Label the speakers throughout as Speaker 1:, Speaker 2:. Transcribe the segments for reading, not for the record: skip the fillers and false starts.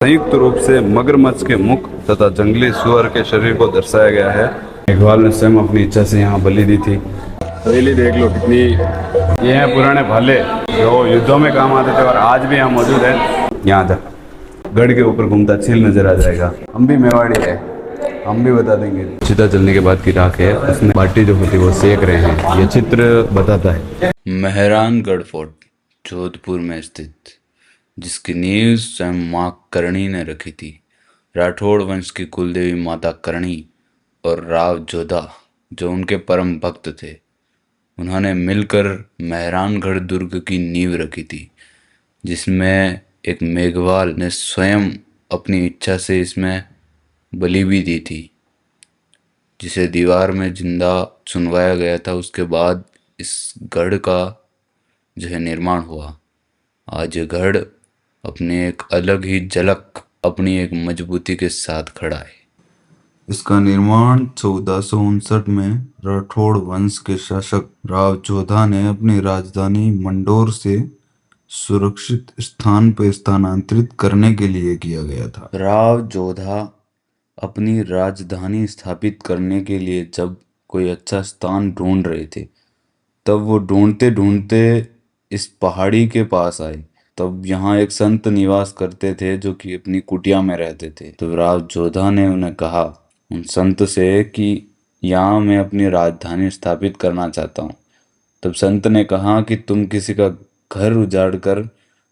Speaker 1: संयुक्त रूप से मगरमच्छ के मुख तथा जंगली सुअर के शरीर को दर्शाया गया है। मेघवाल ने स्वयं अपनी इच्छा से यहाँ बलि दी थी। हवेली देख लो कितनी, ये हैं पुराने भाले जो युद्धों में काम आते थे और आज भी यहाँ मौजूद है। यहाँ तक गढ़ के ऊपर घूमता चील नजर आ जाएगा। हम भी मेवाड़ी है, हम भी बता देंगे। चिता जलने के बाद की राख है, उसमें बाटी जो होती है वो सेक रहे हैं, ये चित्र बताता है।
Speaker 2: मेहरानगढ़ फोर्ट जोधपुर में स्थित, जिसकी नींव स्वयं मां करणी ने रखी थी। राठौड़ वंश की कुलदेवी माता करणी और राव जोधा जो उनके परम भक्त थे, उन्होंने मिलकर मेहरानगढ़ दुर्ग की नींव रखी थी, जिसमें एक मेघवाल ने स्वयं अपनी इच्छा से इसमें बलि भी दी थी, जिसे दीवार में जिंदा चुनवाया गया था। उसके बाद इस गढ़ का जो है निर्माण हुआ। आज ये गढ़ अपने एक अलग ही झलक, अपनी एक मजबूती के साथ खड़ा है। इसका निर्माण 1459 में राठौड़ वंश के शासक राव जोधा ने अपनी राजधानी मंडोर से सुरक्षित स्थान पर स्थानांतरित करने के लिए किया गया था। राव जोधा अपनी राजधानी स्थापित करने के लिए जब कोई अच्छा स्थान ढूंढ रहे थे, तब वो ढूंढते ढूंढते इस पहाड़ी के पास आए। तब यहाँ एक संत निवास करते थे जो कि अपनी कुटिया में रहते थे। तो राव जोधा ने उन्हें कहा, उन संत से, कि यहाँ मैं अपनी राजधानी स्थापित करना चाहता हूँ। तब संत ने कहा कि तुम किसी का घर उजाड़ कर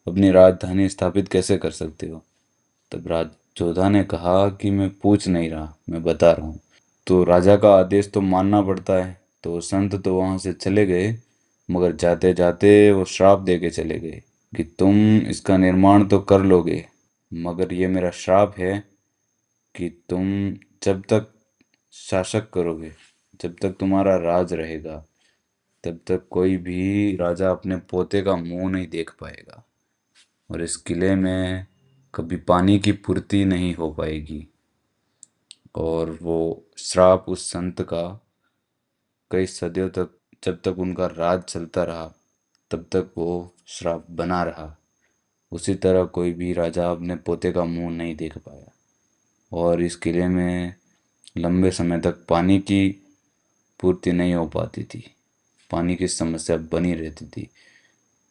Speaker 2: अपनी राजधानी स्थापित कैसे कर सकते हो। तब राज जोधा ने कहा कि मैं पूछ नहीं रहा, मैं बता रहा हूँ। तो राजा का आदेश तो मानना पड़ता है। तो संत तो वहाँ से चले गए, मगर जाते जाते वो श्राप दे के चले गए कि तुम इसका निर्माण तो कर लोगे, मगर ये मेरा श्राप है कि तुम जब तक शासक करोगे, जब तक तुम्हारा राज रहेगा, तब तक कोई भी राजा अपने पोते का मुंह नहीं देख पाएगा और इस किले में कभी पानी की पूर्ति नहीं हो पाएगी। और वो श्राप उस संत का कई सदियों तक, जब तक उनका राज चलता रहा, तब तक वो श्राप बना रहा। उसी तरह कोई भी राजा अपने पोते का मुंह नहीं देख पाया और इस किले में लंबे समय तक पानी की पूर्ति नहीं हो पाती थी। पानी की समस्या बनी रहती थी,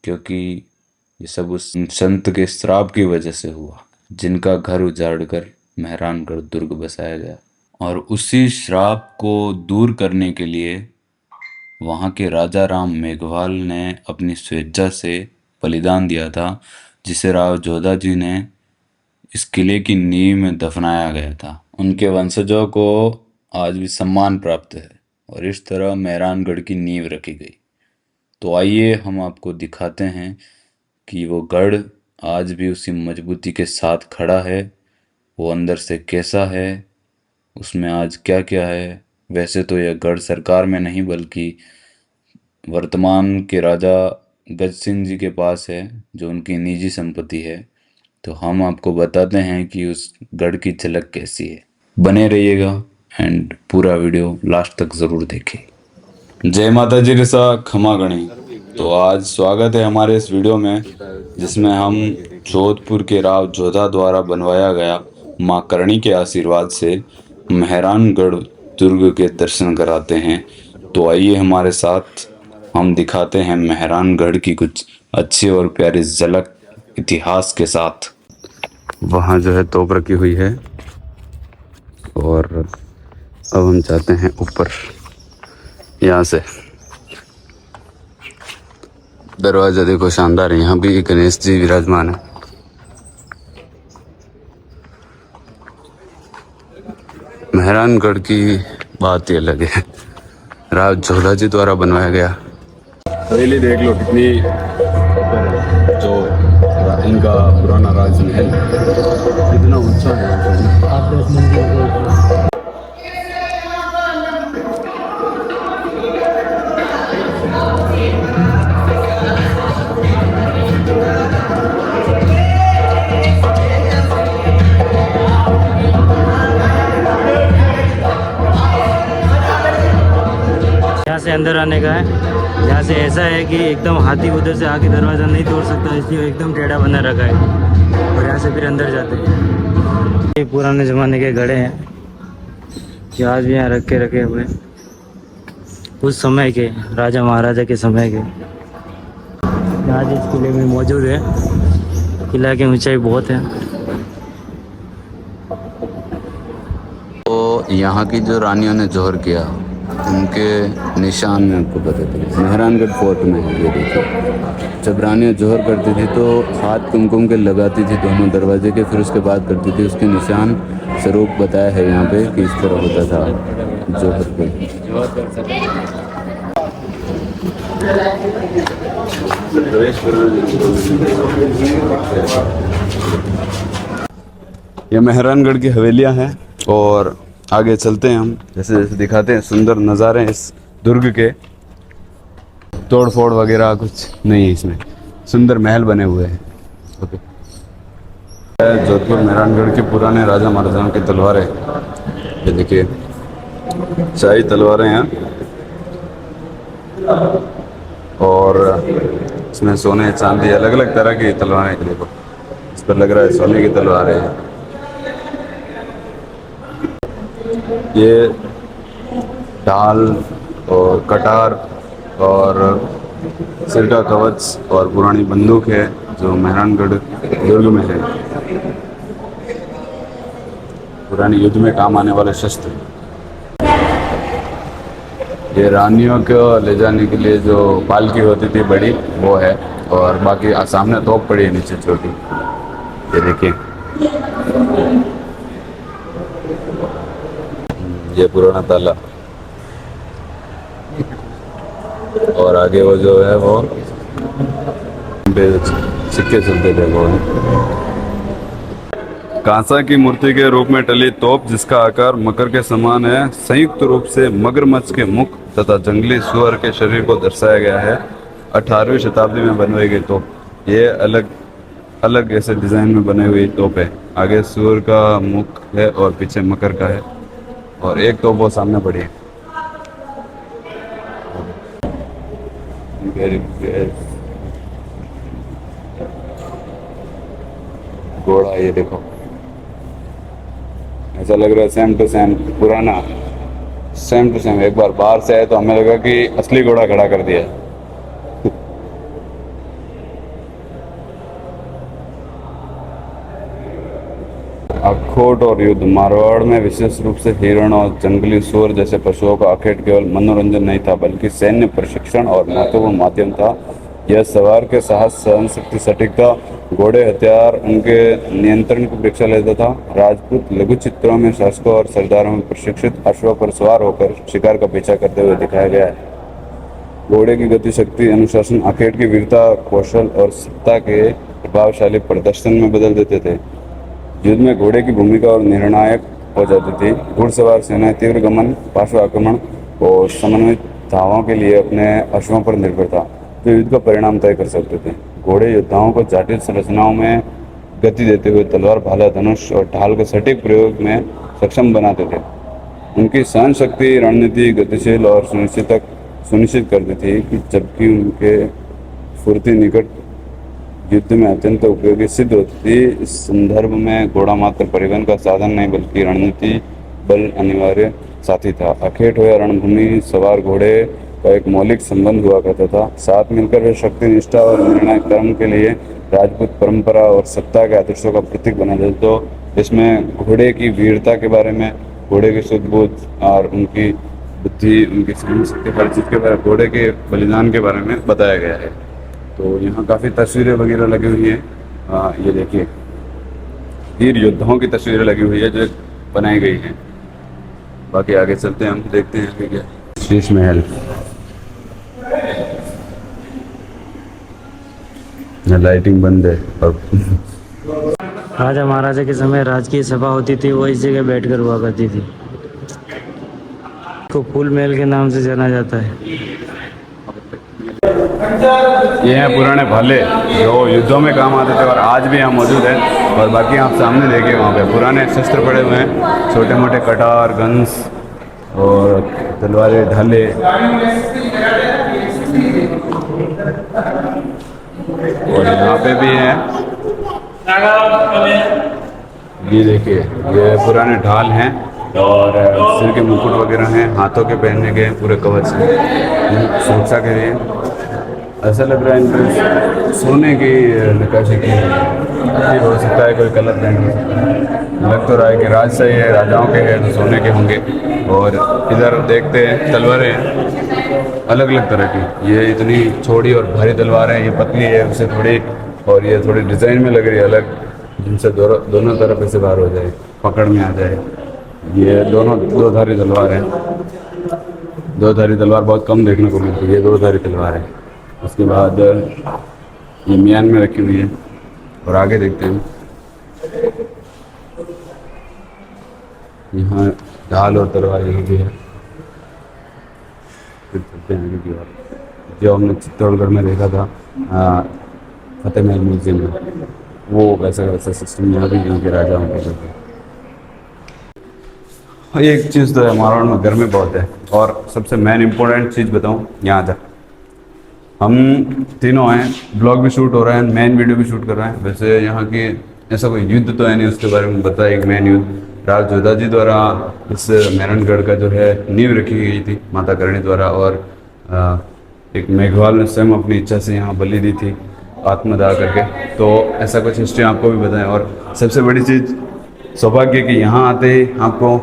Speaker 2: क्योंकि ये सब उस संत के श्राप की वजह से हुआ, जिनका घर उजाड़ कर मेहरानगढ़ दुर्ग बसाया गया। और उसी श्राप को दूर करने के लिए वहाँ के राजा राम मेघवाल ने अपनी स्वेच्छा से बलिदान दिया था, जिसे राव जोधा जी ने इस किले की नींव में दफनाया गया था। उनके वंशजों को आज भी सम्मान प्राप्त है और इस तरह मेहरानगढ़ की नींव रखी गई। तो आइए हम आपको दिखाते हैं कि वो गढ़ आज भी उसी मजबूती के साथ खड़ा है। वो अंदर से कैसा है, उसमें आज क्या क्या है। वैसे तो यह गढ़ सरकार में नहीं, बल्कि वर्तमान के राजा गज सिंह जी के पास है, जो उनकी निजी संपत्ति है। तो हम आपको बताते हैं कि उस गढ़ की झलक कैसी है। बने रहिएगा एंड पूरा वीडियो लास्ट तक ज़रूर देखें। जय माता जी रिसा खमा गणी। तो आज स्वागत है हमारे इस वीडियो में, जिसमें हम जोधपुर के राव जोधा द्वारा बनवाया गया माँ करणी के आशीर्वाद से मेहरानगढ़ दुर्ग के दर्शन कराते हैं। तो आइए हमारे साथ, हम दिखाते हैं मेहरानगढ़ की कुछ अच्छी और प्यारी झलक इतिहास के साथ। वहाँ जो है तोप रखी हुई है और अब हम जाते हैं ऊपर। यहाँ से दरवाजा देखो, शानदार है। यहाँ भी गणेश जी विराजमान है। मेहरानगढ़ की बात ही अलग है, राव जोधा जी द्वारा बनवाया गया।
Speaker 1: हवेली देख लो कितनी, जो इनका पुराना राजमहल कितना ऊंचा है।
Speaker 3: यहाँ से अंदर आने का है। यहाँ से ऐसा है कि एकदम हाथी उधर से आके दरवाज़ा नहीं तोड़ सकता, इसलिए एकदम टेढ़ा बना रखा है। और यहाँ से फिर अंदर जाते हैं। ये पुराने ज़माने के घड़े हैं जो आज भी यहाँ रखे हुए हैं। उस समय के राजा महाराजा के समय के आज इस किले में मौजूद है। किला की ऊंचाई बहुत है।
Speaker 2: तो यहाँ की जो रानियों ने जोहर किया उनके निशान में आपको बताते हैं। मेहरानगढ़ फोर्ट में है ये देखिए। जब रानियाँ जोहर करती थी तो हाथ कुमकुम के लगाती थी दोनों दरवाजे के, फिर उसके बाद करती थी। उसके निशान स्वरूप बताया है यहाँ पे कि इस तरह होता था जोहर पे।
Speaker 1: ये मेहरानगढ़ की हवेलियाँ हैं और आगे चलते हैं हम, जैसे जैसे दिखाते हैं सुंदर नज़ारे इस दुर्ग के। तोड़ फोड़ वगैरह कुछ नहीं है इसमें, सुंदर महल बने हुए हैं। ओके, जोधपुर मेहरानगढ़ के पुराने राजा महाराजाओं की तलवारें, ये देखिए शाही तलवारें हैं और इसमें सोने चांदी अलग अलग तरह की तलवारें हैं। देखो इस पर लग रहा है सोने की तलवारें हैं। ये ढाल और कटार और सिर का कवच और पुरानी बंदूक है जो मेहरानगढ़ दुर्ग में है। पुरानी युद्ध में काम आने वाले शस्त्र। ये रानियों को ले जाने के लिए जो पालकी होती थी बड़ी, वो है। और बाकी सामने तोप पड़ी है नीचे छोटी, ये देखिए। ये पुराना ताला और आगे वो जो है वो सिक्के चलते थे वो। कांसा की मूर्ति के रूप में टली तोप जिसका आकार मकर के समान है, संयुक्त रूप से मगरमच्छ के मुख तथा जंगली सुअर के शरीर को दर्शाया गया है। 18वीं शताब्दी में बनवाई गई तोप। ये अलग अलग ऐसे डिजाइन में बनी हुई तोप है। आगे सुअर का मुख है और पीछे मकर का है और एक तोप वो सामने पड़ी है। घोड़ा, ये देखो ऐसा लग रहा है सेम टू सेम पुराना, सेम टू सेम। एक बार बाहर से आए तो हमें लगा कि असली घोड़ा खड़ा कर दिया। अखोट और युद्ध। मारवाड़ में विशेष रूप से हिरण और जंगली सूअर जैसे पशुओं का आखेट केवल मनोरंजन नहीं था बल्कि सैन्य प्रशिक्षण और महत्वपूर्ण माध्यम था। यह सवार के साहस, सहन शक्ति, सटीकता, घोड़े, हथियार उनके नियंत्रण की परीक्षा लेता था। राजपूत लघु चित्रों में शासकों और सरदारों में प्रशिक्षित अश्व पर सवार होकर शिकार का पीछा करते हुए दिखाया गया है। घोड़े की गति, शक्ति, अनुशासन आखेट की वीरता, कौशल और सत्ता के प्रभावशाली प्रदर्शन में बदल देते थे। युद्ध में घोड़े की भूमिका और निर्णायक हो जाती थी। घुड़सवार सेनाएं तीव्र गमन, पार्श्व आक्रमण और समन्वित धावों के लिए अपने अश्वों पर निर्भर था, जो युद्ध का परिणाम तय कर सकते थे। घोड़े योद्धाओं को जटिल संरचनाओं में गति देते हुए तलवार, भाला, धनुष और ढाल के सटीक प्रयोग में सक्षम बनाते थे। उनकी सहन शक्ति, रणनीति गतिशील और सुनिश्चित करती थी कि जबकि उनके फुर्ती निकट युद्ध में अत्यंत उपयोगी सिद्ध होती थी। इस संदर्भ में घोड़ा मात्र परिवहन का साधन नहीं बल्कि रणनीति बल अनिवार्य साथी था। अखेट हो या रणभूमि, सवार घोड़े का एक मौलिक संबंध हुआ करता था। साथ मिलकर वे शक्ति, निष्ठा और निर्णायक कर्म के लिए राजपूत परंपरा और सत्ता के आदर्शों का प्रतीक बना जाता। तो इसमें घोड़े की वीरता के बारे में, घोड़े की सुध-बुध और उनकी बुद्धि, उनकी सहन शक्ति, हर चीज़ के बारे में, घोड़े के बलिदान के बारे में बताया गया है। तो यहाँ काफ़ी तस्वीरें वगैरह लगी हुई हैं। ये देखिए वीर योद्धाओं की तस्वीरें लगी हुई है जो बनाई गई हैं। बाकी आगे चलते हैं, हम देखते हैं कि क्या। शीश महल, लाइटिंग बंद है और
Speaker 3: राजा महाराजा के समय राजकीय सभा होती थी, वो इस जगह बैठकर हुआ करती थी। को फूल महल के नाम से जाना जाता है।
Speaker 1: ये हैं पुराने भाले जो युद्धों में काम आते थे और आज भी यहाँ मौजूद है। और बाकी आप सामने देखिए वहाँ पे पुराने शस्त्र पड़े हुए हैं, छोटे मोटे कटार, गन्स और तलवारें, ढाले। और यहाँ पे भी हैं ये देखिए, ये पुराने ढाल हैं और सिर के मुकुट वगैरह हैं, हाथों के पहनने के पूरे कवच हैं सुरक्षा के लिए। ऐसा लग रहा है इन पर सोने की नक्काशी की है। हो सकता है कोई कलर पेंट हो सकता है। लग तो रहा है कि राजशाही है, राजाओं के हैं तो सोने के होंगे। और इधर देखते हैं तलवारें हैं अलग अलग तरह की। ये इतनी छोटी और भारी तलवार है, ये पतली है उससे थोड़ी, और ये थोड़ी डिज़ाइन में लग रही है अलग, जिनसे दोनों तरफ ऐसे बाहर हो जाए, पकड़ में आ जाए। ये दोनों दो धारी तलवार है। दो धारी तलवार बहुत कम देखने को मिलती है, ये दो धारी तलवार है। उसके बाद ये मियान में रखी हुई है। और आगे देखते हैं, यहाँ ढाल और तलवार यही भी है। फिर चलते हैं आगे की ओर, जो हमने चित्तौड़गढ़ में देखा था फतेह महल म्यूजियम में, वो वैसा वैसा सिस्टम यहाँ भी यहाँ के राजाओं के करते। एक चीज़ तो है, मारवाड़ में गर्मी बहुत है। और सबसे मेन इम्पोर्टेंट चीज़ बताऊँ, यहाँ तक हम तीनों हैं, ब्लॉग भी शूट हो रहा है, मेन वीडियो भी शूट कर रहे हैं। वैसे यहाँ की ऐसा कोई युद्ध तो है नहीं, उसके बारे में बताया। एक मेन युद्ध राज जोधा जी द्वारा इस मेहरणगढ़ का जो है नींव रखी गई थी माता करणी द्वारा। और एक मेघवाल ने स्वयं अपनी इच्छा से यहाँ बलि दी थी आत्मदाह करके। तो ऐसा कुछ हिस्ट्री आपको भी बताएं। और सबसे बड़ी चीज़ सौभाग्य कि यहाँ आते ही आपको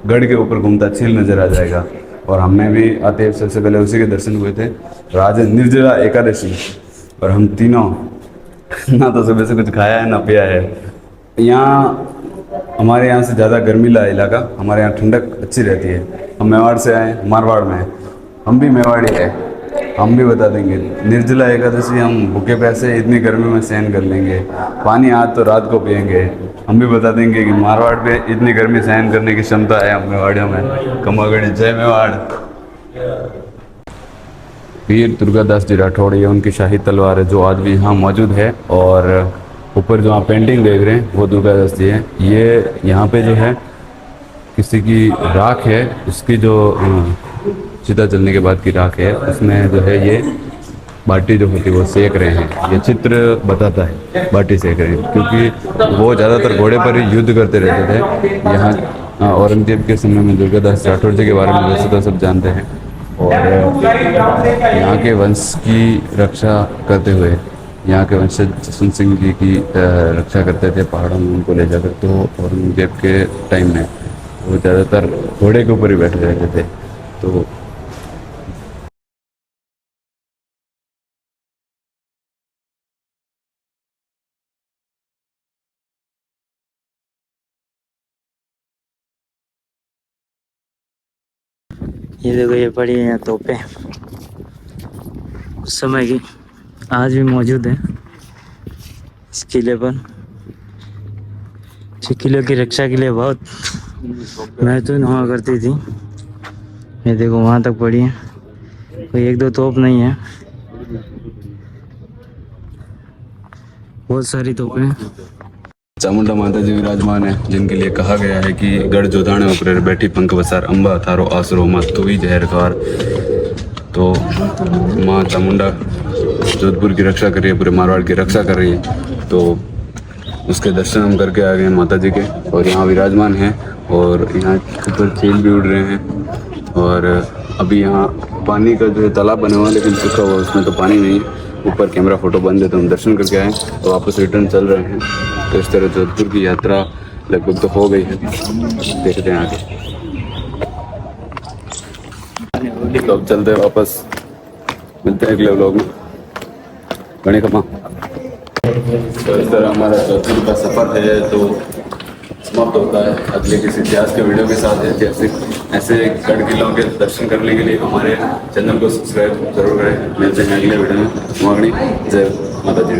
Speaker 1: गढ़ के ऊपर घूमता चील नज़र आ जाएगा। और हमें भी आते सबसे पहले उसी के दर्शन हुए थे, राज निर्जला एकादशी। और हम तीनों ना तो सुबह से कुछ खाया है ना पिया है। यहाँ हमारे यहाँ से ज़्यादा गर्मीला इलाका, हमारे यहाँ ठंडक अच्छी रहती है। हम मेवाड़ से आए, मारवाड़ में, हम भी मेवाड़ी है, हम भी बता देंगे। निर्जला एकादशी हम भूखे प्यासे इतनी गर्मी में सहन कर लेंगे, पानी आज तो रात को पियेंगे। हम भी बता देंगे कि मारवाड़ पे इतनी गर्मी सहन करने की क्षमता है हम मेवाड़ियों में। कमागढ़ी जय मेवाड़। वीर दुर्गादास जी राठौड़, ये उनकी शाही तलवार है जो आज भी यहाँ मौजूद है। और ऊपर जो आप पेंटिंग देख रहे हैं वो दुर्गादास जी है। ये यहाँ पे जो है किसी की राख है, उसकी जो चिता जलने के बाद की राख है, उसमें जो है ये बाटी जो होती है वो सेक रहे हैं। ये चित्र बताता है बाटी सेक रहे हैं, क्योंकि वो ज़्यादातर घोड़े पर ही युद्ध करते रहते थे। यहाँ औरंगजेब के समय में दुर्गादास राठौड़ जी के बारे में वैसे तो सब जानते हैं। और यहाँ के वंश की रक्षा करते हुए, यहाँ के वंशज जसवंत सिंह जी की रक्षा करते थे पहाड़ों में उनको ले जाकर। तो औरंगजेब के टाइम में वो ज़्यादातर घोड़े के ऊपर ही बैठे रहते थे। तो
Speaker 3: ये देखो, ये पड़ी है यहाँ तोपें उस समय की, आज भी मौजूद है इस किले पर। इस किले की रक्षा के लिए बहुत महत्वपूर्ण हुआ करती थी। ये देखो वहाँ तक पड़ी है, कोई एक दो तोप नहीं है, बहुत सारी तोपें।
Speaker 1: चामुंडा माता जी विराजमान है, जिनके लिए कहा गया है कि गढ़ जोधाने ऊपर बैठी पंख बसार, अम्बा थारो आसरो मत तो ही जहर कार। तो माँ चामुंडा जोधपुर की रक्षा कर रही है, पूरे मारवाड़ की रक्षा कर रही है। तो उसके दर्शन हम करके आ गए हैं माता जी के, और यहाँ विराजमान हैं। और यहाँ ऊपर चील भी उड़ रहे हैं। और अभी यहाँ पानी का जो है तालाब बना हुआ है, लेकिन सूखा हुआ, उसमें तो पानी नहीं है। ऊपर कैमरा फोटो बंद है, तो हम दर्शन करके आए तो वापस रिटर्न चल रहे हैं। तो इस तरह जोधपुर की यात्रा लगभग तो हो गई है, देखते हैं आगे। तो अब चलते हैं वापस, मिलते हैं अगले व्लॉग में। गणे कमा। तो इस तरह हमारा जोधपुर का सफ़र है तो समाप्त होता है। अगले किसी इतिहास के वीडियो के साथ ऐतिहासिक ऐसे गढ़ किलों के दर्शन करने के लिए हमारे चैनल को सब्सक्राइब जरूर करें। मिलते हैं अगले वीडियो में। जय माता जी।